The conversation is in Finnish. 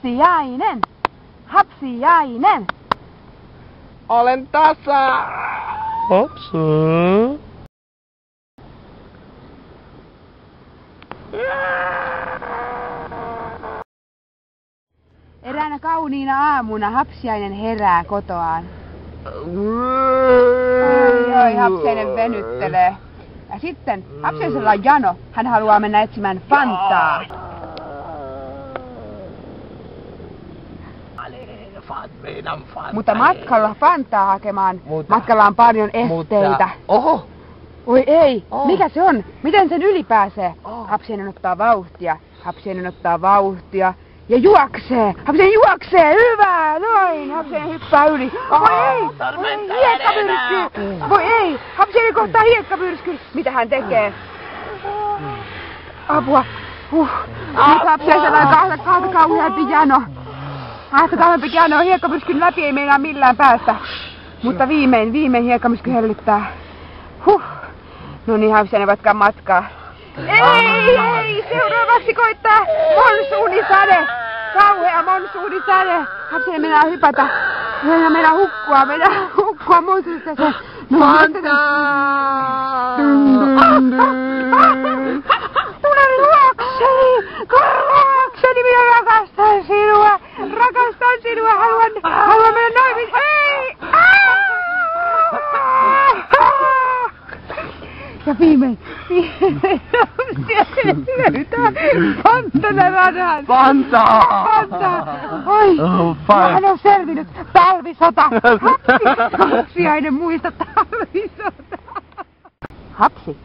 Hapsiainen! Hapsiainen! Olen tasa! Hapsa. Eräänä kauniina aamuna Hapsiainen herää kotoaan. Oi, Hapsiainen venyttelee. Ja sitten Hapsiaisella on jano. Hän haluaa mennä etsimään Fantaa. Mutta matkalla Fantaa hakemaan, matkalla on paljon esteitä. Oho! Oi ei, mikä se on? Miten sen yli pääsee? Hapsiainen ottaa vauhtia. Hapsiainen ottaa vauhtia. Ja juoksee! Hapsiainen juoksee! Hyvä! Noin! Hapsiainen hyppää yli. Voi ei! Hiekkapyrsky! Voi ei! Hapsiainen kohtaa hiekkapyrskyn. Mitä hän tekee? Apua! Nyt Hapsiaisella on kahta kauheampi jano. Kahta kauheampi jano. Hiekkapyrskyn läpi ei meinaa millään päästä. Mutta viimein hiekkapyrsky hellittää. No niin, Hapsiainen vatkaa matkaa. Ei! Seuraavaksi koittaa monsuunisade! Kauhea monsuunisade! Hapsiainen meinaa hypätä. Meinaa hukkua monsuunisadeen. Fantaa! Tule luokseni! Luokseni! Minä rakastan sinua! Rakastan sinua! Haluan mennä naimisiin! Ei! Ja viimein löytää Fantan. Fanta! Oi! Hän on selvinnyt! Talvisota! Hapsiainen muista talvisota! Hapsi!